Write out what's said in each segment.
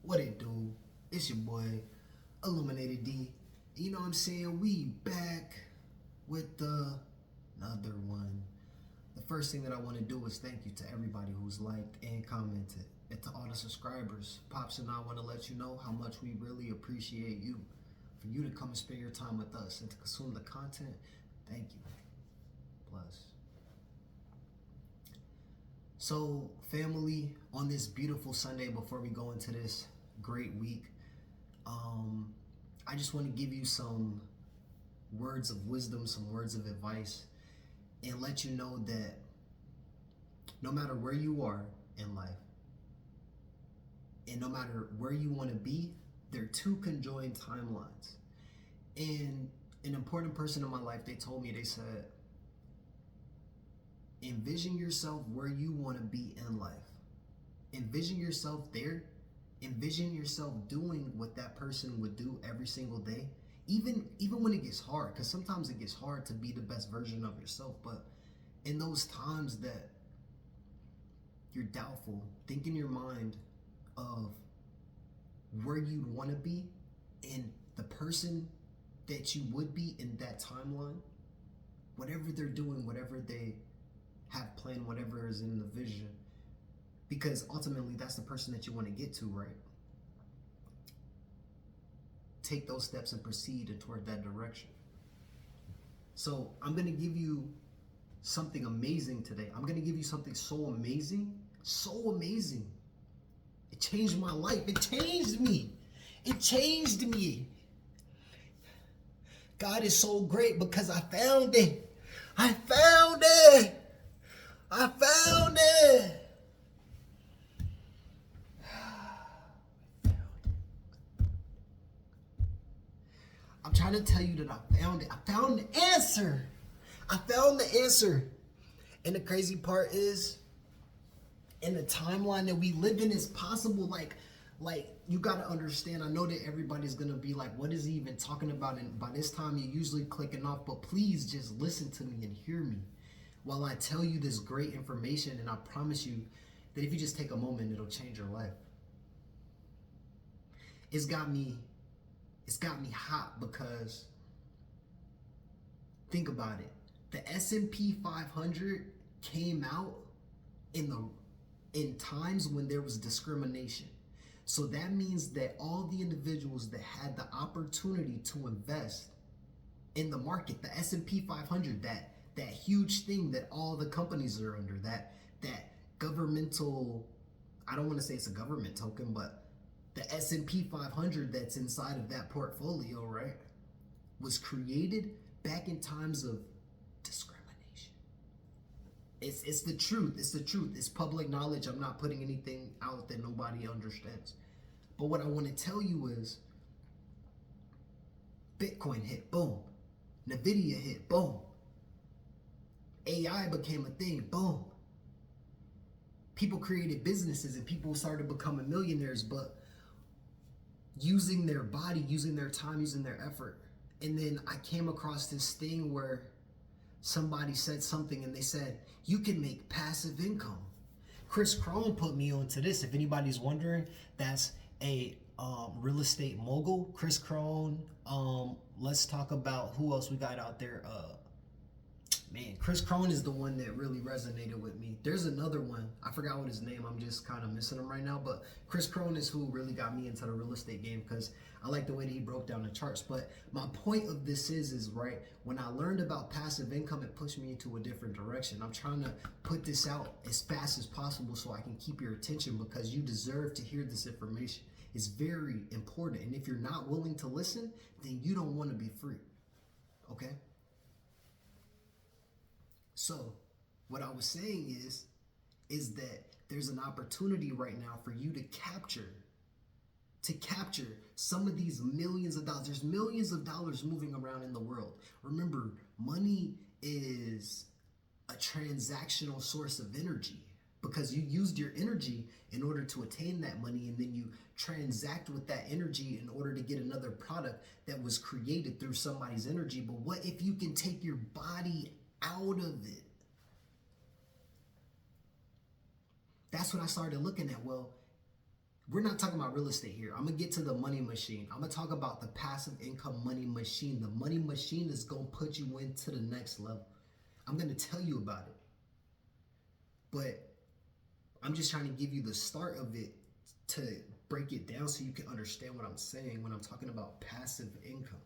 What it do? It's your boy, Illuminated D. You know what I'm saying? We back with another one. The first thing that I want to do is thank you to everybody who's liked and commented. And to all the subscribers, Pops and I want to let you know how much we really appreciate you. For you to come and spend your time with us and to consume the content, thank you. Plus. So, family, on this beautiful Sunday before we go into this great week, I just want to give you some words of wisdom, some words of advice, and let you know that no matter where you are in life, and no matter where you want to be, there are two conjoined timelines. And an important person in my life, they told me, they said, envision yourself where you want to be in life. Envision yourself there. Envision yourself doing what that person would do every single day. Even when it gets hard, because sometimes it gets hard to be the best version of yourself. But in those times that you're doubtful, think in your mind of where you'd want to be and the person that you would be in that timeline. Whatever they're doing, whatever they have planned, whatever is in the vision, because ultimately that's the person that you want to get to, right? Take those steps and proceed toward that direction. So I'm going to give you something amazing today. I'm going to give you something so amazing, it changed my life. It changed me. God is so great because I found it. I'm trying to tell you that I found it. I found the answer. And the crazy part is, in the timeline that we live in, is possible. Like you gotta understand. I know that everybody's gonna be like, what is he even talking about? And by this time you're usually clicking off, but please just listen to me and hear me while I tell you this great information. And I promise you that if you just take a moment, it'll change your life. It's got me hot because think about it. The S&P 500 came out in times when there was discrimination. So that means that all the individuals that had the opportunity to invest in the market, the S&P 500, that huge thing that all the companies are under, that governmental, I don't want to say it's a government token, but the S&P 500 that's inside of that portfolio, right, was created back in times of discrimination. It's the truth. It's public knowledge. I'm not putting anything out that nobody understands. But what I want to tell you is Bitcoin hit, boom. Nvidia hit, boom. AI became a thing, boom. People created businesses and people started becoming millionaires, but using their body, using their time, using their effort. And then I came across this thing where somebody said something and they said, you can make passive income. Chris Crone put me onto this. If anybody's wondering, that's a real estate mogul. Chris Crone. Let's talk about who else we got out there. Chris Crone is the one that really resonated with me. There's another one. I forgot what his name. I'm just kind of missing him right now. But Chris Crone is who really got me into the real estate game because I like the way that he broke down the charts. But my point of this is right, when I learned about passive income, it pushed me into a different direction. I'm trying to put this out as fast as possible so I can keep your attention because you deserve to hear this information. It's very important. And if you're not willing to listen, then you don't want to be free. Okay? So, what I was saying is that there's an opportunity right now for you to capture some of these millions of dollars. There's millions of dollars moving around in the world. Remember, money is a transactional source of energy because you used your energy in order to attain that money, and then you transact with that energy in order to get another product that was created through somebody's energy. But what if you can take your body out of it? That's what I started looking at. Well, We're not talking about real estate here. I'm going to get to the money machine. I'm going to talk about the passive income money machine. The money machine is going to put you into the next level. I'm going to tell you about it. But I'm just trying to give you the start of it to break it down so you can understand what I'm saying when I'm talking about passive income.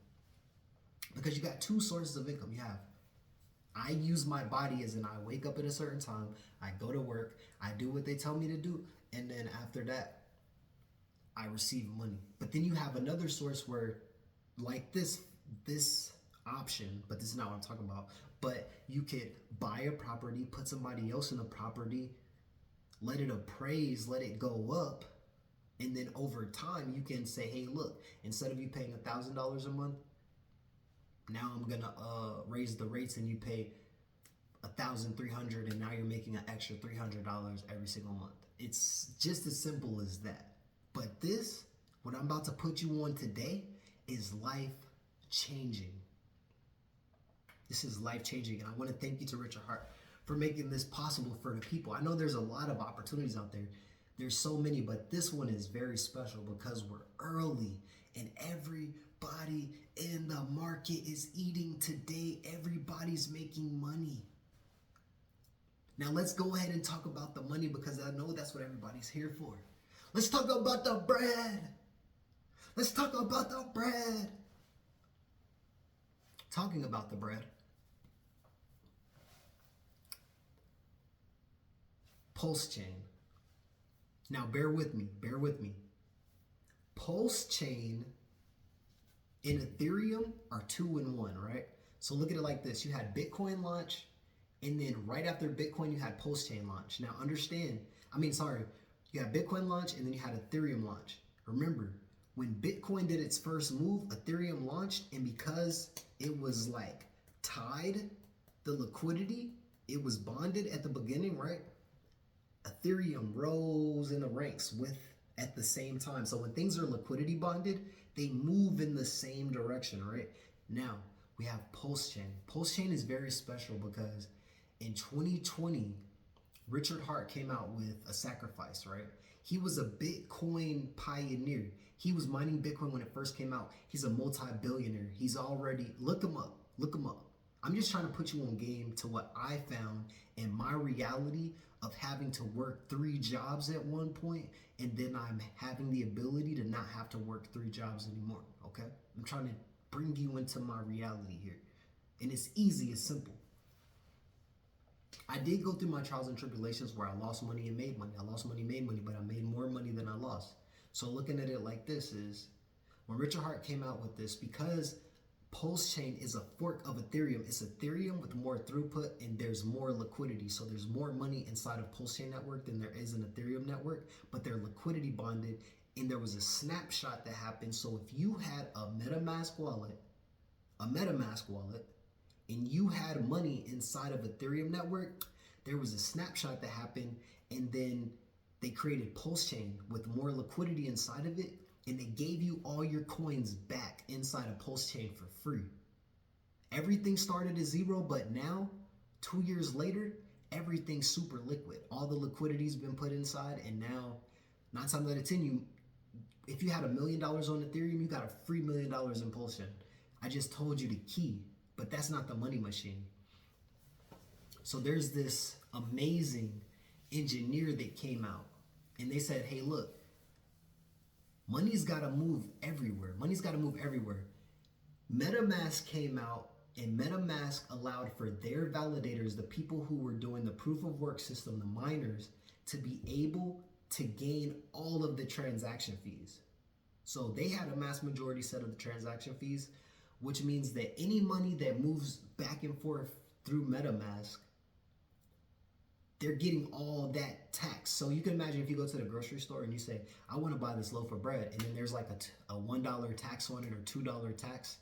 Because you got two sources of income. You have, I use my body as in I wake up at a certain time, I go to work, I do what they tell me to do, and then after that, I receive money. But then you have another source where, like this option, but this is not what I'm talking about, but you could buy a property, put somebody else in the property, let it appraise, let it go up, and then over time you can say, hey, look, instead of you paying $1,000 a month, now I'm gonna raise the rates and you pay $1,300, and now you're making an extra $300 every single month. It's just as simple as that. But this, what I'm about to put you on today, is life changing. This is life changing, and I want to thank you to Richard Heart for making this possible for the people. I know there's a lot of opportunities out there. There's so many, but this one is very special because we're early and everybody in the market is eating today. Everybody's making money. Now let's go ahead and talk about the money because I know that's what everybody's here for. Let's talk about the bread. Let's talk about the bread. Talking about the bread. Pulse chain. Now bear with me, bear with me. Pulse chain and Ethereum are 2 in 1, right? So look at it like this. You had Bitcoin launch, and then right after Bitcoin, you had Pulse chain launch. Now understand, you had Bitcoin launch and then you had Ethereum launch. Remember, when Bitcoin did its first move, Ethereum launched, and because it was like tied, the liquidity, it was bonded at the beginning, right? Ethereum rose in the ranks at the same time. So when things are liquidity bonded, they move in the same direction, right? Now we have Pulse chain. Pulse chain is very special because in 2020, Richard Heart came out with a sacrifice, right? He was a Bitcoin pioneer. He was mining Bitcoin when it first came out. He's a multi-billionaire. He's already, look him up, look him up. I'm just trying to put you on game to what I found in my reality of having to work 3 jobs at one point, and then I'm having the ability to not have to work 3 jobs anymore, okay? I'm trying to bring you into my reality here. And it's easy, it's simple. I did go through my trials and tribulations where I lost money and made money. I lost money, made money, but I made more money than I lost. So looking at it like this is, when Richard Heart came out with this, because Pulse chain is a fork of Ethereum, it's Ethereum with more throughput and there's more liquidity. So there's more money inside of Pulse chain network than there is in Ethereum network, but they're liquidity bonded. And there was a snapshot that happened. So if you had a MetaMask wallet, and you had money inside of Ethereum network, there was a snapshot that happened, and then they created Pulse chain with more liquidity inside of it, and they gave you all your coins back inside of Pulse chain for free. Everything started at 0, but now, 2 years later, everything's super liquid. All the liquidity's been put inside, and now, 9 times out of 10, if you had $1 million on Ethereum, you got a free $1 million in Pulse chain. I just told you the key, but that's not the money machine. So there's this amazing engineer that came out, and they said, hey, look, money's got to move everywhere. Money's got to move everywhere. MetaMask came out, and MetaMask allowed for their validators, the people who were doing the proof of work system, the miners, to be able to gain all of the transaction fees. So they had a mass majority set of the transaction fees, which means that any money that moves back and forth through MetaMask, they're getting all that tax. So you can imagine if you go to the grocery store and you say, I want to buy this loaf of bread, and then there's like a $1 tax on it or $2 tax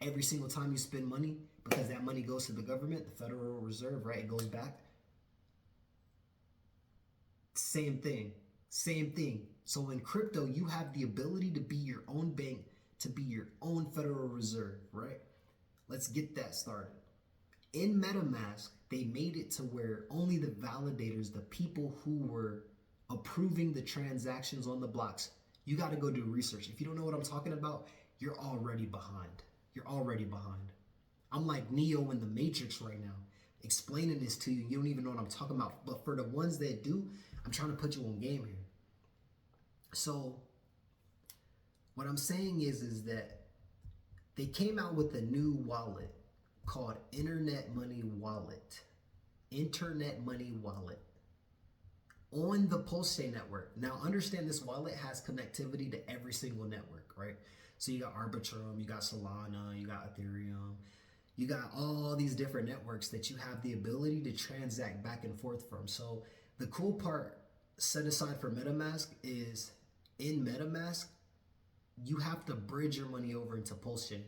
every single time you spend money, because that money goes to the government, the Federal Reserve, right? It goes back. Same thing. So in crypto, you have the ability to be your own bank, to be your own Federal Reserve, right? Let's get that started. In MetaMask, they made it to where only the validators, the people who were approving the transactions on the blocks. You got to go do research. If you don't know what I'm talking about, you're already behind. You're already behind. I'm like Neo in the Matrix right now, explaining this to you. You don't even know what I'm talking about. But for the ones that do, I'm trying to put you on game here. So what I'm saying is that they came out with a new wallet called Internet Money Wallet. Internet Money Wallet on the Pulse Chain network. Now understand, this wallet has connectivity to every single network, right? So you got Arbitrum, you got Solana, you got Ethereum, you got all these different networks that you have the ability to transact back and forth from. So the cool part set aside for MetaMask is in MetaMask, you have to bridge your money over into Pulse Chain.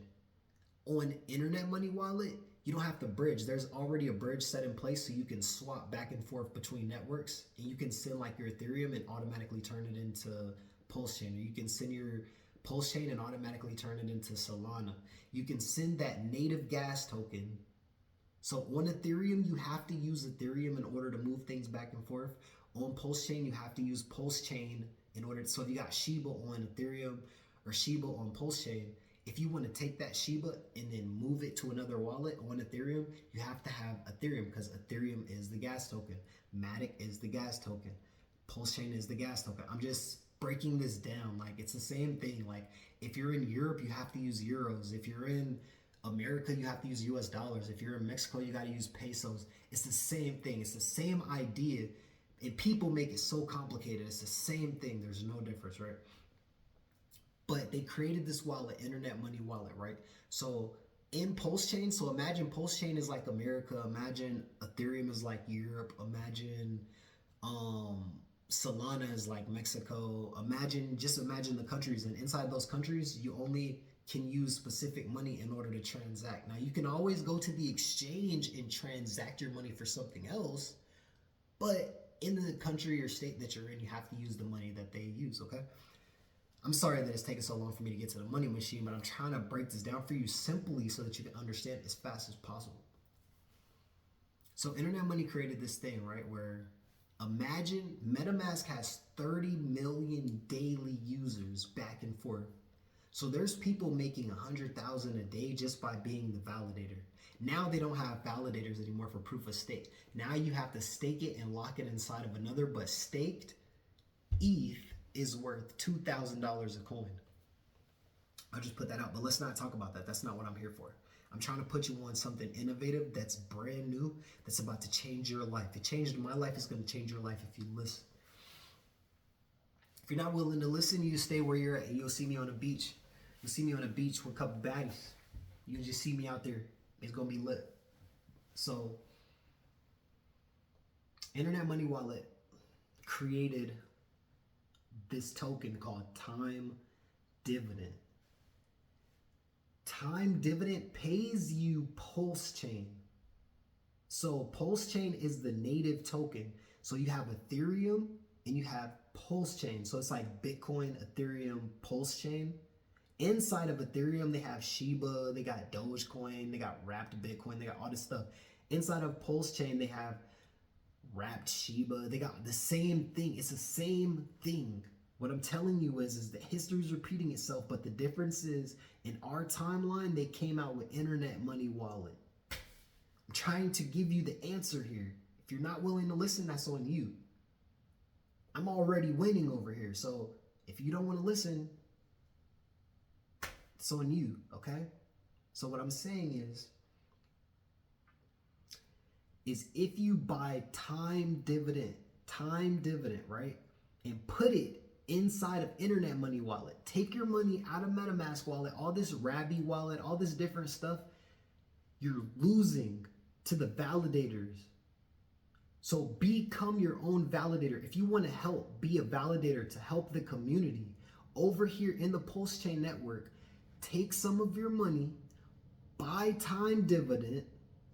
On Internet Money Wallet, you don't have to bridge. There's already a bridge set in place, so you can swap back and forth between networks, and you can send like your Ethereum and automatically turn it into Pulse Chain, or you can send your Pulse Chain and automatically turn it into Solana. You can send that native gas token. So on Ethereum, you have to use Ethereum in order to move things back and forth. On Pulse Chain, you have to use Pulse Chain in order to, so if you got Shiba on Ethereum or Shiba on Pulse Chain, if you want to take that Shiba and then move it to another wallet on Ethereum, you have to have Ethereum, because Ethereum is the gas token. Matic is the gas token. Pulse Chain is the gas token. I'm just breaking this down. Like, it's the same thing. Like, if you're in Europe, you have to use euros. If you're in America, you have to use US dollars. If you're in Mexico, you got to use pesos. It's the same thing. It's the same idea. And people make it so complicated. It's the same thing. There's no difference, right? But they created this wallet, Internet Money Wallet, right? So in Pulse Chain, so imagine Pulse Chain is like America, imagine Ethereum is like Europe, imagine Solana is like Mexico, imagine the countries, and inside those countries, you only can use specific money in order to transact. Now, you can always go to the exchange and transact your money for something else, but in the country or state that you're in, you have to use the money that they use, okay? I'm sorry that it's taken so long for me to get to the money machine, but I'm trying to break this down for you simply so that you can understand as fast as possible. So Internet Money created this thing, right, where imagine MetaMask has 30 million daily users back and forth. So there's people making 100,000 a day just by being the validator. Now they don't have validators anymore for proof of stake. Now you have to stake it and lock it inside of another, but staked ETH is worth $2,000 a coin. I'll just put that out, but let's not talk about that. That's not what I'm here for. I'm trying to put you on something innovative that's brand new, that's about to change your life. It changed my life. It's going to change your life if you listen. If you're not willing to listen, you stay where you're at, and you'll see me on a beach. You'll see me on a beach with a couple baddies. You can just see me out there. It's going to be lit. So, Internet Money Wallet created this token called Time Dividend. Time Dividend pays you Pulse Chain. So Pulse Chain is the native token. So you have Ethereum and you have Pulse Chain. So it's like Bitcoin, Ethereum, Pulse Chain. Inside of Ethereum, they have Shiba, they got Dogecoin, they got Wrapped Bitcoin, they got all this stuff. Inside of Pulse Chain, they have Wrapped Shiba. They got the same thing. It's the same thing. What I'm telling you is that history is repeating itself, but the difference is in our timeline, they came out with Internet Money Wallet. I'm trying to give you the answer here. If you're not willing to listen, that's on you. I'm already winning over here. So if you don't want to listen, it's on you, okay? So what I'm saying is if you buy time dividend, right? And put it inside of Internet Money Wallet. Take your money out of MetaMask wallet, all this Rabby wallet, all this different stuff. You're losing to the validators. So become your own validator. If you want to help, be a validator to help the community. Over here in the Pulse Chain network, take some of your money, buy Time Dividend,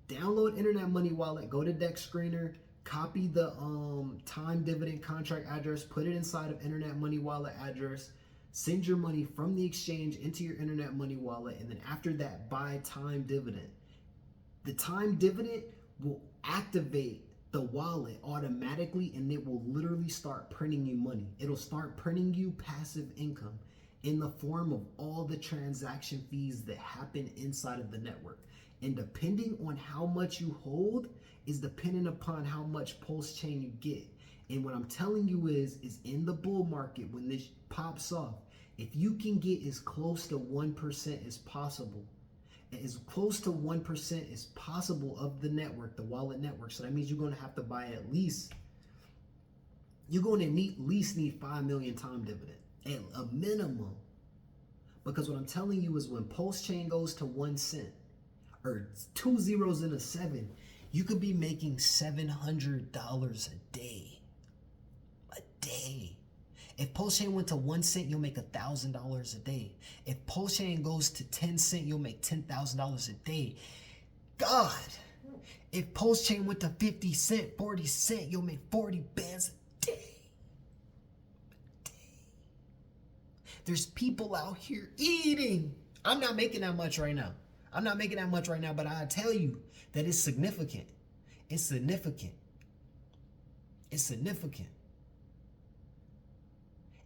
download Internet Money Wallet, go to Dex Screener, copy the Time Dividend contract address, put it inside of Internet Money Wallet address, send your money from the exchange into your Internet Money Wallet, and then after that, buy Time Dividend. The Time Dividend will activate the wallet automatically, and it will literally start printing you money. It'll start printing you passive income in the form of all the transaction fees that happen inside of the network. And depending on how much you hold is dependent upon how much Pulse Chain you get. And what I'm telling you is in the bull market, when this pops off, if you can get as close to 1% as possible, as close to 1% as possible of the network, the wallet network. So that means you're going to have to buy at least, you're going to at least need 5 million time dividend at a minimum. Because what I'm telling you is when Pulse Chain goes to 1 cent or 2 zeros and a 7, you could be making $700 a day. A day. If Pulse Chain went to 1 cent, you'll make $1,000 a day. If Pulse Chain goes to 10 cent, you'll make $10,000 a day. God, if Pulse Chain went to 50 cent, 40 cent, you'll make 40 bands a day. There's people out here eating. I'm not making that much right now. But I tell you that it's significant. It's significant.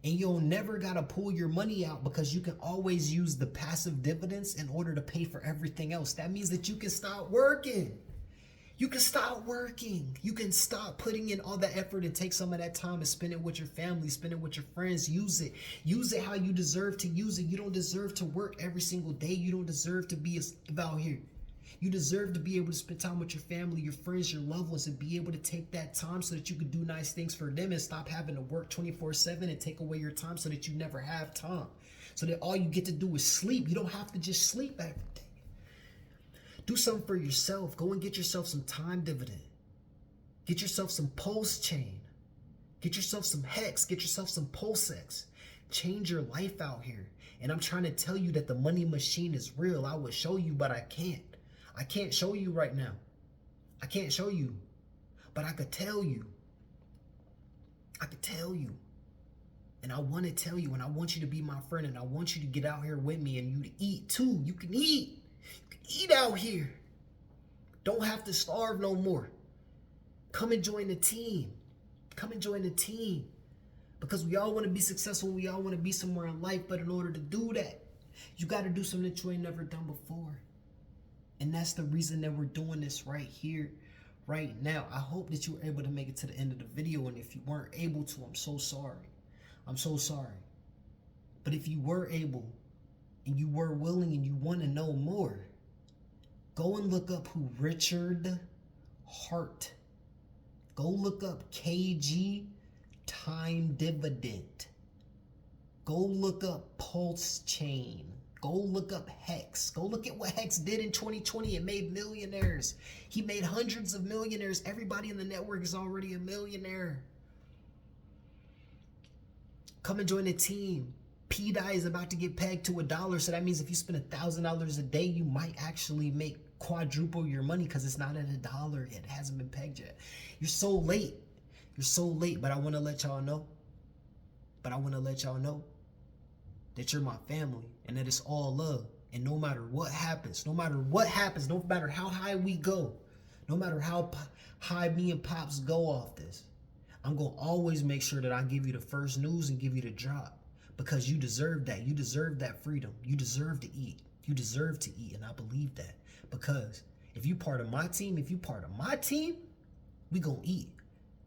And you'll never gotta pull your money out because you can always use the passive dividends in order to pay for everything else. That means that you can stop working. You can stop putting in all the effort and take some of that time and spend it with your family, spend it with your friends. Use it how you deserve to use it. You don't deserve to work every single day. You don't deserve to be out here. You deserve to be able to spend time with your family, your friends, your loved ones, and be able to take that time so that you can do nice things for them and stop having to work 24/7 and take away your time so that you never have time. So that all you get to do is sleep. You don't have to just sleep every day. Do something for yourself. Go and get yourself some time dividend. Get yourself some Pulse Chain. Get yourself some Hex. Get yourself some PulseX. Change your life out here. And I'm trying to tell you that the money machine is real. I would show you, but I can't. I can't show you right now. I can't show you. But I could tell you. And I want to tell you, and I want you to be my friend, and I want you to get out here with me and you to eat too. You can eat. You can eat out here. Don't have to starve no more. Come and join the team. Because we all want to be successful. We all want to be somewhere in life. But in order to do that, you got to do something that you ain't never done before. And that's the reason that we're doing this right here, right now. I hope that you were able to make it to the end of the video. And if you weren't able to, I'm so sorry. But if you were able and you were willing and you want to know more, go and look up who Richard Heart. Go look up KG Time Dividend. Go look up Pulse Chain. Go look up Hex. Go look at what Hex did in 2020. It made millionaires. He made hundreds of millionaires. Everybody in the network is already a millionaire. Come and join the team. PDI is about to get pegged to $1. So that means if you spend $1,000 a day, you might actually make quadruple your money because it's not at $1 yet. It hasn't been pegged yet. You're so late. But I want to let y'all know. That you're my family and that it's all love. And no matter what happens, no matter how high we go, no matter how high me and Pops go off this, I'm going to always make sure that I give you the first news and give you the drop because you deserve that. You deserve that freedom. You deserve to eat. And I believe that because if you part of my team, we going to eat.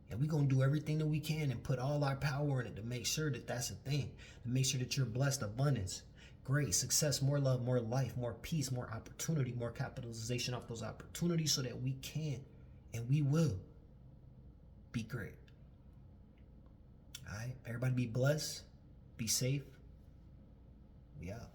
And we're going to do everything that we can and put all our power in it to make sure that that's a thing. To make sure that you're blessed, abundance, great, success, more love, more life, more peace, more opportunity, more capitalization off those opportunities so that we can and we will be great. All right? Everybody be blessed. Be safe. We out.